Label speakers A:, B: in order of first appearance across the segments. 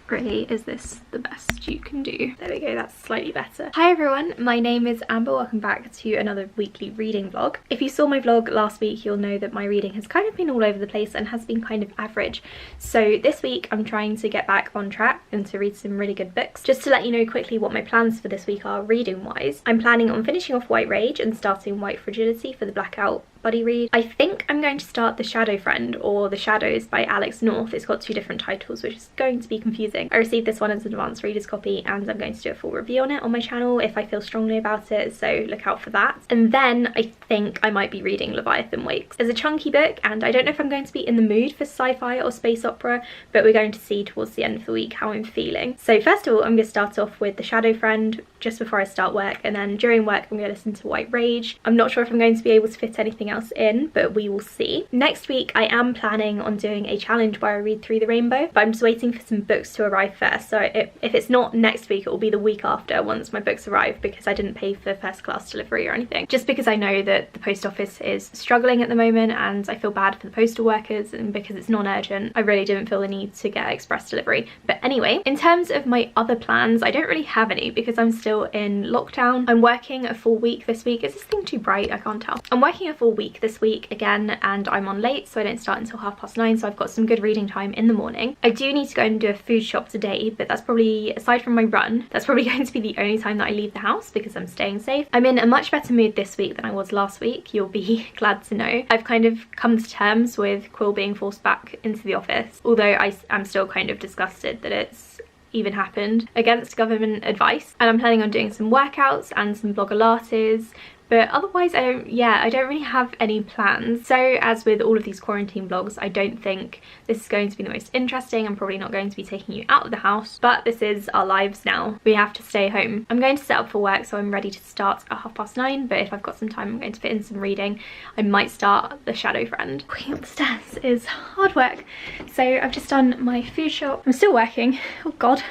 A: Really, is this the best you can do? There we go, that's slightly better. Hi everyone, my name is Amber. Welcome back to another weekly reading vlog. If you saw my vlog last week, you'll know that my reading has kind of been all over the place and has been kind of average. So this week I'm trying to get back on track and to read some really good books. Just to let you know quickly what my plans for this week are reading wise, I'm planning on finishing off White Rage and starting White Fragility for the Blackout buddy read. I think I'm going to start The Shadow Friend, or The Shadows by Alex North. It's got two different titles, which is going to be confusing. I received this one as an advanced reader's copy and I'm going to do a full review on it on my channel if I feel strongly about it, so look out for that. And then I think I might be reading Leviathan Wakes. It's a chunky book and I don't know if I'm going to be in the mood for sci-fi or space opera, but we're going to see towards the end of the week how I'm feeling. So first of all, I'm going to start off with The Shadow Friend just before I start work, and then during work I'm going to listen to White Rage. I'm not sure if I'm going to be able to fit anything else in, but we will see. Next week I am planning on doing a challenge where I read through the rainbow, but I'm just waiting for some books to arrive first. So if it's not next week, it will be the week after once my books arrive, because I didn't pay for first class delivery or anything, just because I know that the post office is struggling at the moment and I feel bad for the postal workers, and because it's non-urgent I really didn't feel the need to get express delivery. But anyway, in terms of my other plans, I don't really have any because I'm still in lockdown. I'm working a full week this week. Is this thing too bright? I can't tell. I'm working a full week this week again, and I'm on late, so I don't start until 9:30, so I've got some good reading time in the morning. I do need to go and do a food shop today, but that's probably, aside from my run, that's probably going to be the only time that I leave the house because I'm staying safe. I'm in a much better mood this week than I was last week, you'll be glad to know. I've kind of come to terms with Quill being forced back into the office, although I'm still kind of disgusted that it's even happened against government advice. And I'm planning on doing some workouts and some blogolates, but otherwise I don't really have any plans. So as with all of these quarantine vlogs, I don't think this is going to be the most interesting. I'm probably not going to be taking you out of the house, but this is our lives now. We have to stay home. I'm going to set up for work, so I'm ready to start at 9:30, but if I've got some time I'm going to fit in some reading. I might start The Shadow Friend. Walking up the stairs is hard work. So I've just done my food shop. I'm still working. Oh god.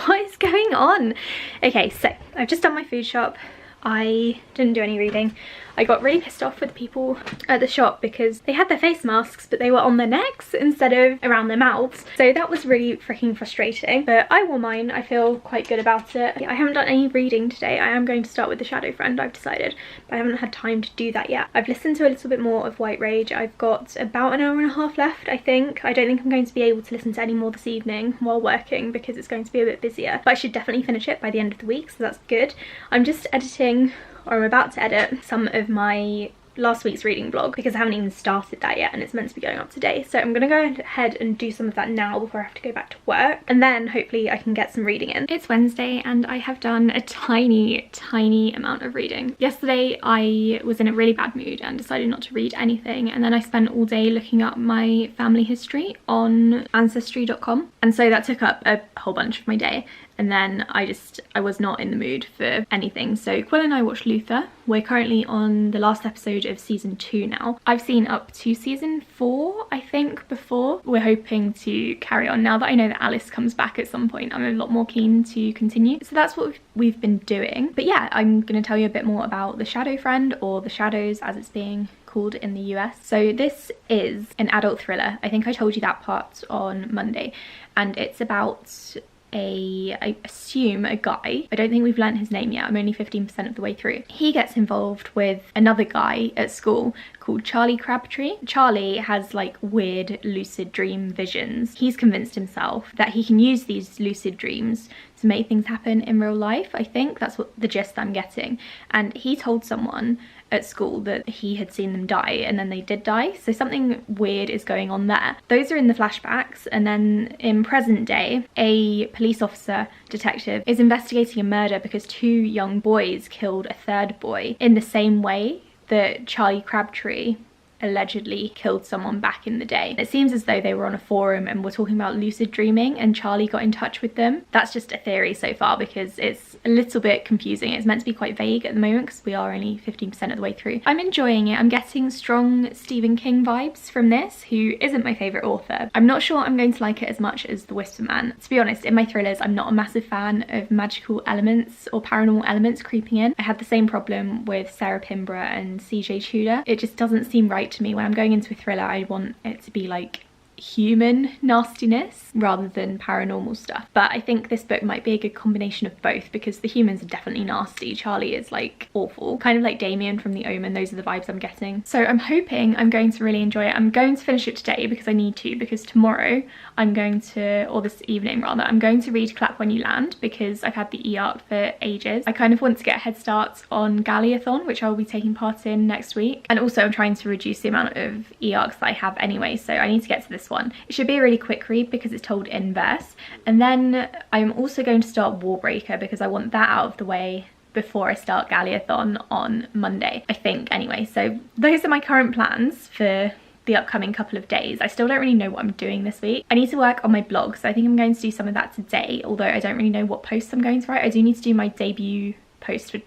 A: What is going on? Okay, so I've just done my food shop. I didn't do any reading. I got really pissed off with the people at the shop because they had their face masks but they were on their necks instead of around their mouths, so that was really freaking frustrating. But I wore mine. I feel quite good about it. I haven't done any reading today. I am going to start with The Shadow Friend, I've decided, but I haven't had time to do that yet. I've listened to a little bit more of White Rage. I've got about an hour and a half left, I think. I don't think I'm going to be able to listen to any more this evening while working because it's going to be a bit busier, but I should definitely finish it by the end of the week, so that's good. I'm just editing, or I'm about to edit, some of my last week's reading vlog because I haven't even started that yet and it's meant to be going up today. So I'm gonna go ahead and do some of that now before I have to go back to work, and then hopefully I can get some reading in. It's Wednesday and I have done a tiny amount of reading. Yesterday I was in a really bad mood and decided not to read anything, and then I spent all day looking up my family history on ancestry.com, and so that took up a whole bunch of my day. And then I was not in the mood for anything. So Quill and I watched Luther. We're currently on the last episode of season 2 now. I've seen up to season 4, I think, before. We're hoping to carry on. Now that I know that Alice comes back at some point, I'm a lot more keen to continue. So that's what we've been doing. But yeah, I'm gonna tell you a bit more about The Shadow Friend, or The Shadows as it's being called in the US. So this is an adult thriller. I think I told you that part on Monday. And it's about I assume a guy. I don't think we've learnt his name yet. I'm only 15% of the way through. He gets involved with another guy at school called Charlie Crabtree. Charlie has like weird lucid dream visions. He's convinced himself that he can use these lucid dreams to make things happen in real life. I think that's what the gist I'm getting. And he told someone at school that he had seen them die, and then they did die, so something weird is going on there. Those are in the flashbacks, and then in present day a police officer detective is investigating a murder because 2 young boys killed a 3rd boy in the same way that Charlie Crabtree allegedly killed someone back in the day. It seems as though they were on a forum and were talking about lucid dreaming and Charlie got in touch with them. That's just a theory so far because it's a little bit confusing. It's meant to be quite vague at the moment because we are only 15% of the way through. I'm enjoying it. I'm getting strong Stephen King vibes from this, who isn't my favourite author. I'm not sure I'm going to like it as much as The Whisper Man. To be honest, in my thrillers, I'm not a massive fan of magical elements or paranormal elements creeping in. I had the same problem with Sarah Pinborough and CJ Tudor. It just doesn't seem right to me. When I'm going into a thriller, I want it to be like human nastiness rather than paranormal stuff. But I think this book might be a good combination of both, because the humans are definitely nasty. Charlie is like awful, kind of like Damien from The Omen. Those are the vibes I'm getting. So I'm hoping I'm going to really enjoy it. I'm going to finish it today because I need to, because tomorrow I'm going to, or this evening rather, I'm going to read Clap When You Land because I've had the e-arc for ages. I kind of want to get a head start on Leviathan, which I'll be taking part in next week. And also I'm trying to reduce the amount of e-arcs that I have anyway, so I need to get to this one. It should be a really quick read because it's told in verse. And then I'm also going to start Warbreaker because I want that out of the way before I start Leviathan on Monday, I think, anyway. So those are my current plans for the upcoming couple of days. I still don't really know what I'm doing this week. I need to work on my blog, so I think I'm going to do some of that today, although I don't really know what posts I'm going to write. I do need to do my debut post for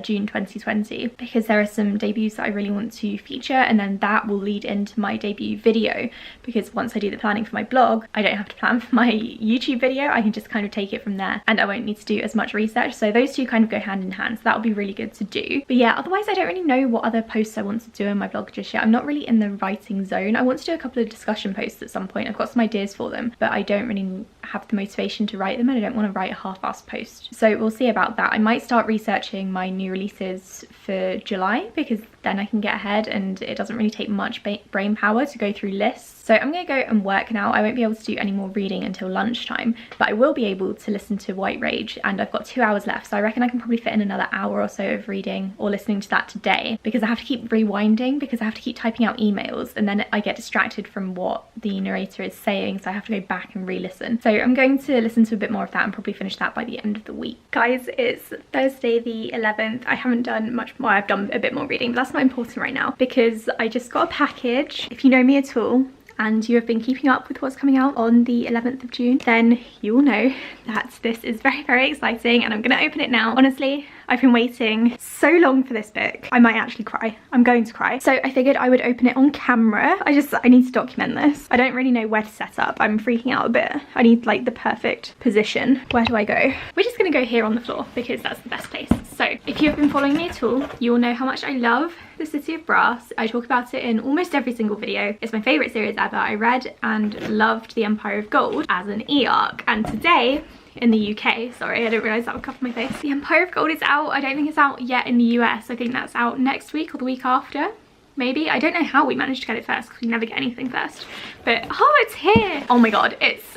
A: June 2020 because there are some debuts that I really want to feature, and then that will lead into my debut video, because once I do the planning for my blog I don't have to plan for my YouTube video. I can just kind of take it from there and I won't need to do as much research. So those two kind of go hand in hand, so that'll be really good to do. But yeah, otherwise I don't really know what other posts I want to do in my blog just yet. I'm not really in the writing zone. I want to do a couple of discussion posts at some point. I've got some ideas for them, but I don't really have the motivation to write them, and I don't want to write a half-assed post. So we'll see about that. I might start researching my new releases for July because then I can get ahead and it doesn't really take much brain power to go through lists. So I'm going to go and work now. I won't be able to do any more reading until lunchtime, but I will be able to listen to White Rage, and I've got 2 hours left, so I reckon I can probably fit in another hour or so of reading or listening to that today, because I have to keep rewinding because I have to keep typing out emails and then I get distracted from what the narrator is saying, so I have to go back and re-listen. So I'm going to listen to a bit more of that and probably finish that by the end of the week. Guys, it's Thursday the 11th. I haven't done much more. I've done a bit more reading, but that's not important right now because I just got a package. If you know me at all and you have been keeping up with what's coming out on the 11th of June, then you will know that this is very, very exciting, and I'm gonna open it now. Honestly, I've been waiting so long for this book. I might actually cry. I'm going to cry. So I figured I would open it on camera. I need to document this. I don't really know where to set up. I'm freaking out a bit. I need like the perfect position. Where do I go? We're just gonna go here on the floor because that's the best place. So if you have been following me at all, you will know how much I love The City of Brass. I talk about it in almost every single video. It's my favourite series ever. I read and loved The Empire of Gold as an e-arc, and today in the UK, sorry, I didn't realise that would cover my face. The Empire of Gold is out. I don't think it's out yet in the US. I think that's out next week or the week after. Maybe. I don't know how we managed to get it first because we never get anything first. But oh, it's here. Oh my god, it's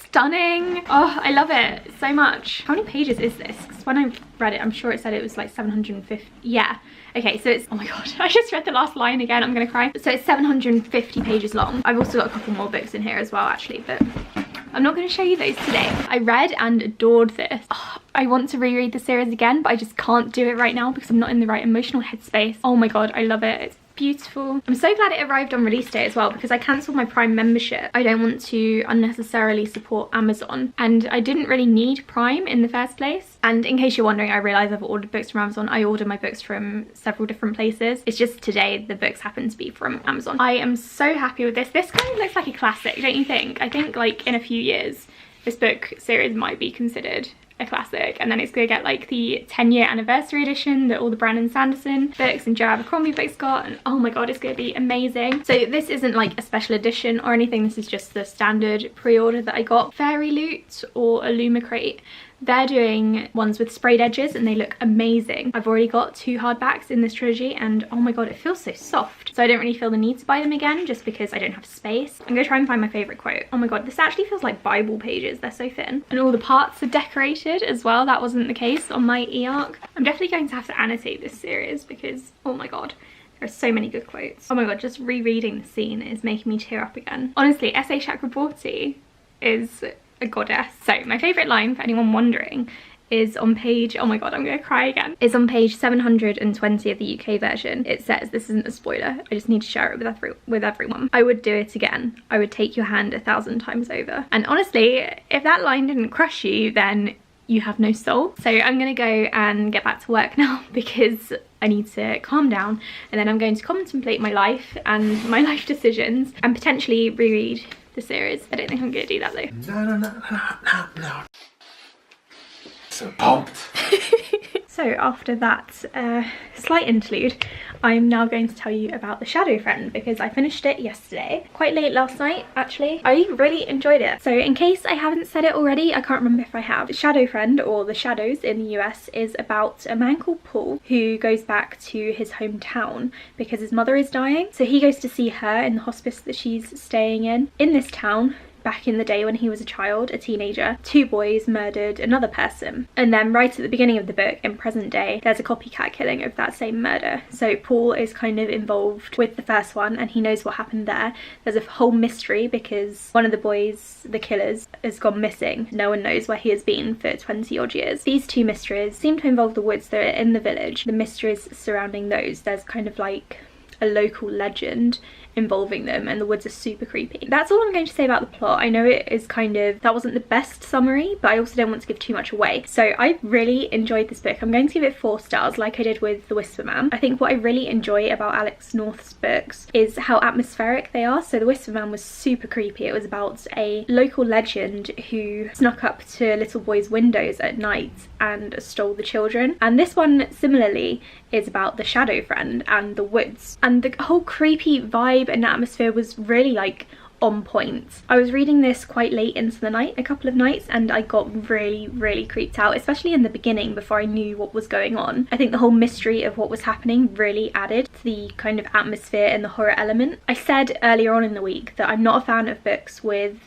A: stunning. Oh, I love it so much. How many pages is this? Because when I read it, I'm sure it said it was like 750. Yeah. Okay, so it's, oh my god, I just read the last line again, I'm gonna cry. So it's 750 pages long. I've also got a couple more books in here as well actually, but I'm not going to show you those today. I read and adored this. Oh, I want to reread the series again, but I just can't do it right now because I'm not in the right emotional headspace. Oh my god, I love it. It's beautiful. I'm so glad it arrived on release day as well because I cancelled my Prime membership. I don't want to unnecessarily support Amazon, and I didn't really need Prime in the first place. And in case you're wondering, I realise I've ordered books from Amazon. I order my books from several different places. It's just today the books happen to be from Amazon. I am so happy with this. This kind of looks like a classic, don't you think? I think like in a few years this book series might be considered a classic, and then it's gonna get like the 10-year anniversary edition that all the Brandon Sanderson books and Joe Abercrombie books got, and oh my god, it's gonna be amazing. So this isn't like a special edition or anything, this is just the standard pre-order that I got. Fairy Loot or Illumicrate, they're doing ones with sprayed edges and they look amazing. I've already got 2 hardbacks in this trilogy and oh my god, it feels so soft. So I don't really feel the need to buy them again just because I don't have space. I'm gonna try and find my favourite quote. Oh my god, this actually feels like Bible pages, they're so thin. And all the parts are decorated as well, that wasn't the case on my e-arc. I'm definitely going to have to annotate this series because oh my god, there are so many good quotes. Oh my god, just rereading the scene is making me tear up again. Honestly, S.A. Chakraborty is a goddess. So my favourite line, for anyone wondering, is on page, oh my god, I'm gonna cry again, is on page 720 of the UK version. It says, this isn't a spoiler, I just need to share it with everyone. I would do it again. I would take your hand 1,000 times over. And honestly, if that line didn't crush you, then you have no soul. So I'm gonna go and get back to work now because I need to calm down, and then I'm going to contemplate my life and my life decisions and potentially reread the series. I don't think I'm gonna do that though.
B: No. So pumped.
A: So after that slight interlude, I'm now going to tell you about The Shadow Friend because I finished it yesterday, quite late last night actually. I really enjoyed it. So in case I haven't said it already, I can't remember if I have. The Shadow Friend, or The Shadows in the US, is about a man called Paul who goes back to his hometown because his mother is dying. So he goes to see her in the hospice that she's staying in this town. Back in the day when he was a child, a teenager, 2 boys murdered another person. And then right at the beginning of the book, in present day, there's a copycat killing of that same murder. So Paul is kind of involved with the first one and he knows what happened there. There's a whole mystery because one of the boys, the killers, has gone missing. No one knows where he has been for 20 odd years. These 2 mysteries seem to involve the woods that are in the village. The mysteries surrounding those, there's kind of like a local legend involving them, and the woods are super creepy. That's all I'm going to say about the plot. I know it is kind of, that wasn't the best summary, but I also don't want to give too much away. So I really enjoyed this book. I'm going to give it 4 stars like I did with The Whisper Man. I think what I really enjoy about Alex North's books is how atmospheric they are. So The Whisper Man was super creepy. It was about a local legend who snuck up to little boys' windows at night and stole the children. And this one similarly is about the Shadow Friend and the woods, and the whole creepy vibe and atmosphere was really like on point. I was reading this quite late into the night, a couple of nights, and I got really creeped out, especially in the beginning before I knew what was going on. I think the whole mystery of what was happening really added to the kind of atmosphere and the horror element. I said earlier on in the week that I'm not a fan of books with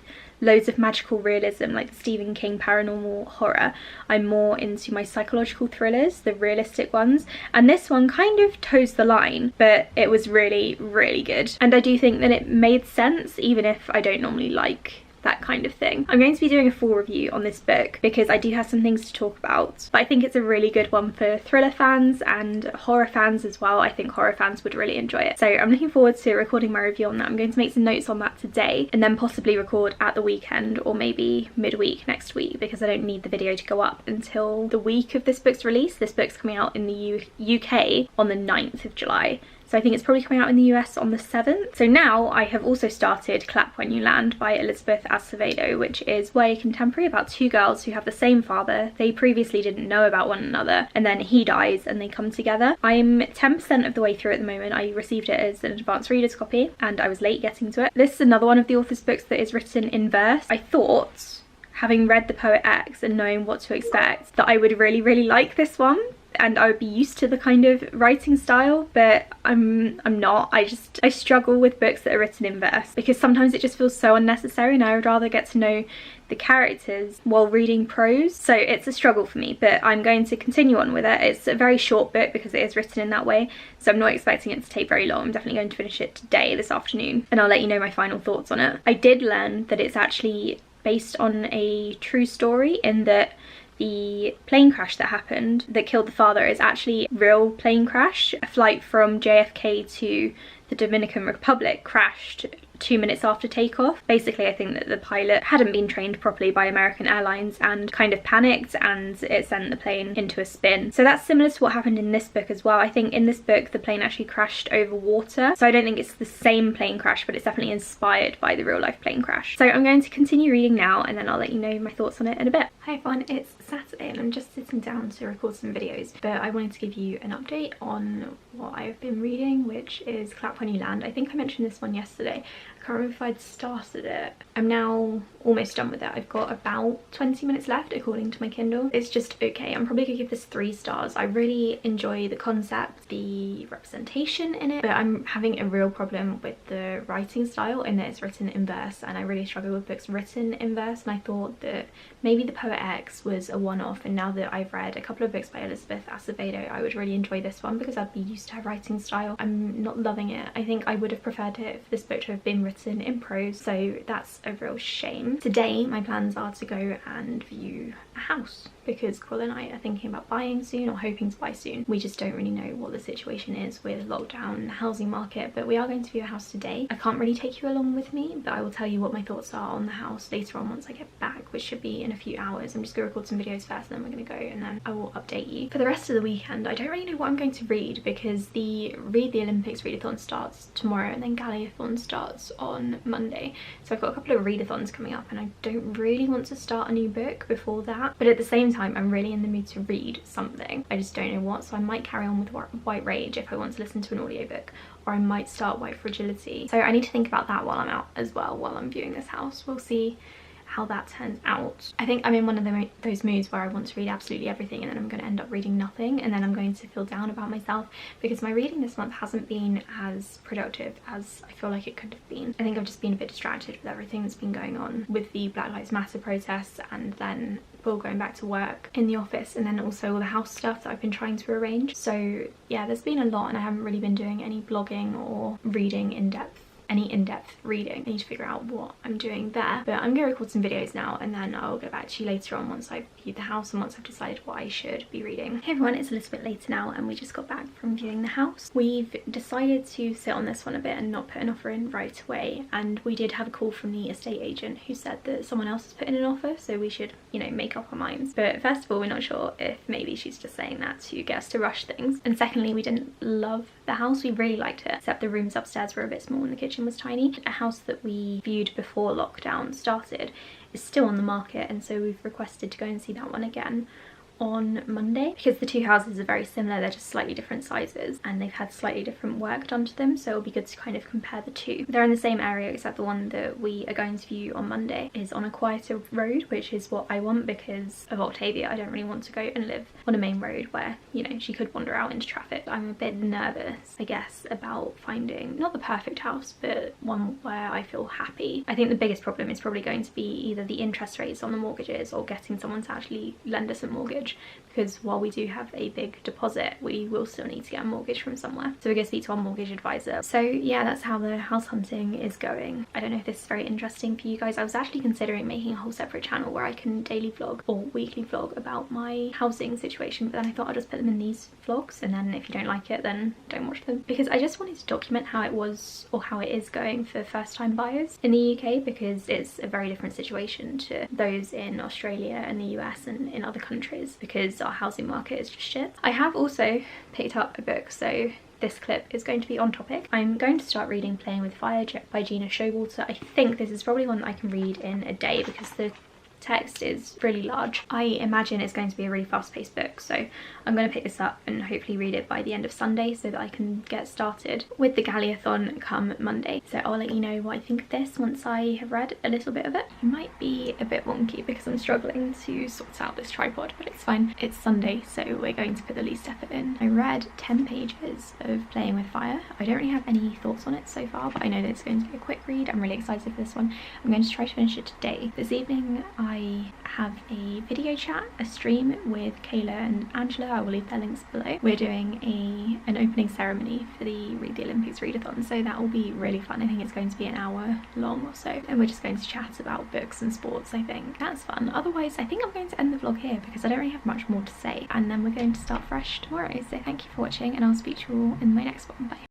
A: loads of magical realism like the Stephen King paranormal horror. I'm more into my psychological thrillers, the realistic ones, and this one kind of toes the line, but it was really good. And I do think that it made sense even if I don't normally like that kind of thing. I'm going to be doing a full review on this book because I do have some things to talk about, but I think it's a really good one for thriller fans and horror fans as well. I think horror fans would really enjoy it. So I'm looking forward to recording my review on that. I'm going to make some notes on that today and then possibly record at the weekend or maybe midweek next week because I don't need the video to go up until the week of this book's release. This book's coming out in the UK on the 9th of July. So I think it's probably coming out in the US on the 7th. So now I have also started Clap When You Land by Elizabeth Acevedo, which is YA contemporary about 2 girls who have the same father. They previously didn't know about one another and then he dies and they come together. I'm 10% of the way through at the moment. I received it as an advanced reader's copy and I was late getting to it. This is another one of the author's books that is written in verse. I thought, having read The Poet X and knowing what to expect, that I would really like this one and I would be used to the kind of writing style, but I'm not. I struggle with books that are written in verse because sometimes it just feels so unnecessary and I would rather get to know the characters while reading prose. So it's a struggle for me, but I'm going to continue on with it. It's a very short book because it is written in that way, so I'm not expecting it to take very long. I'm definitely going to finish it today, this afternoon, and I'll let you know my final thoughts on it. I did learn that it's actually based on a true story in that the plane crash that happened that killed the father is actually a real plane crash. A flight from JFK to the Dominican Republic crashed 2 minutes after takeoff. Basically, I think that the pilot hadn't been trained properly by American Airlines and kind of panicked and it sent the plane into a spin. So that's similar to what happened in this book as well. I think in this book the plane actually crashed over water, so I don't think it's the same plane crash, but it's definitely inspired by the real life plane crash. So I'm going to continue reading now and then I'll let you know my thoughts on it in a bit. Hi everyone, it's Saturday and I'm just sitting down to record some videos, but I wanted to give you an update on what I've been reading, which is Clap When You Land. I think I mentioned this one yesterday. I can't remember if I'd started it. I'm now almost done with it. I've got about 20 minutes left according to my Kindle. It's just okay. I'm probably gonna give this 3 stars. I really enjoy the concept, the representation in it, but I'm having a real problem with the writing style in that it's written in verse and I really struggle with books written in verse, and I thought that maybe The Poet X was a one-off, and now that I've read a couple of books by Elizabeth Acevedo I would really enjoy this one because I'd be used to her writing style. I'm not loving it. I think I would have preferred it if this book to have been written in prose, so that's a real shame. Today my plans are to go and view a house because Quill and I are thinking about buying soon or hoping to buy soon. We just don't really know what the situation is with lockdown and the housing market, but we are going to view a house today. I can't really take you along with me, but I will tell you what my thoughts are on the house later on once I get back, which should be in a few hours. I'm just going to record some videos first and then we're going to go and then I will update you. For the rest of the weekend I don't really know what I'm going to read because the Read the Olympics readathon starts tomorrow and then Galley-a-thon starts on on Monday. So I've got a couple of readathons coming up and I don't really want to start a new book before that, but at the same time I'm really in the mood to read something. I just don't know what, so I might carry on with White Rage if I want to listen to an audiobook, or I might start White Fragility. So I need to think about that while I'm out as well, while I'm viewing this house. We'll see how that turns out. I think I'm in one of those moods where I want to read absolutely everything and then I'm going to end up reading nothing, and then I'm going to feel down about myself because my reading this month hasn't been as productive as I feel like it could have been. I think I've just been a bit distracted with everything that's been going on with the Black Lives Matter protests, and then Will going back to work in the office, and then also all the house stuff that I've been trying to arrange. So yeah, there's been a lot and I haven't really been doing any blogging or reading any in-depth reading. I need to figure out what I'm doing there, but I'm gonna record some videos now and then I'll get back to you later on once I've viewed the house and once I've decided what I should be reading. Hey everyone, it's a little bit later now and we just got back from viewing the house. We've decided to sit on this one a bit and not put an offer in right away, and we did have a call from the estate agent who said that someone else has put in an offer, so we should, you know, make up our minds. But first of all, we're not sure if maybe she's just saying that to get us to rush things, and secondly, we didn't love the house. We really liked it, except the rooms upstairs were a bit small and the kitchen was tiny. A house that we viewed before lockdown started is still on the market, and so we've requested to go and see that one again on Monday because the two houses are very similar. They're just slightly different sizes and they've had slightly different work done to them, so it'll be good to kind of compare the two. They're in the same area, except the one that we are going to view on Monday is on a quieter road, which is what I want because of Octavia. I don't really want to go and live on a main road where, you know, she could wander out into traffic. I'm a bit nervous, I guess, about finding not the perfect house but one where I feel happy. I think the biggest problem is probably going to be either the interest rates on the mortgages or getting someone to actually lend us a mortgage, because while we do have a big deposit, we will still need to get a mortgage from somewhere. So we're going to speak to our mortgage advisor. So yeah, that's how the house hunting is going. I don't know if this is very interesting for you guys. I was actually considering making a whole separate channel where I can daily vlog or weekly vlog about my housing situation, but then I thought I'd just put them in these vlogs, and then if you don't like it then don't watch them, because I just wanted to document how it was or how it is going for first-time buyers in the UK, because it's a very different situation to those in Australia and the US and in other countries, because our housing market is just shit. I have also picked up a book, so this clip is going to be on topic. I'm going to start reading Playing with Fire by Gina Showalter. I think this is probably one that I can read in a day because the text is really large. I imagine it's going to be a really fast-paced book, so I'm going to pick this up and hopefully read it by the end of Sunday so that I can get started with the Galleathon come Monday. So I'll let you know what I think of this once I have read a little bit of it. It might be a bit wonky because I'm struggling to sort out this tripod, but it's fine. It's Sunday, so we're going to put the least effort in. I read 10 pages of Playing with Fire. I don't really have any thoughts on it so far, but I know that it's going to be a quick read. I'm really excited for this one. I'm going to try to finish it today. This evening I have a video chat, a stream with Kayla and Angela. I will leave their links below. We're doing an opening ceremony for the Read the Olympics readathon, so that will be really fun. I think it's going to be an hour long or so, and we're just going to chat about books and sports. I think that's fun. Otherwise, I think I'm going to end the vlog here because I don't really have much more to say, and then we're going to start fresh tomorrow. So thank you for watching, and I'll speak to you all in my next one. Bye.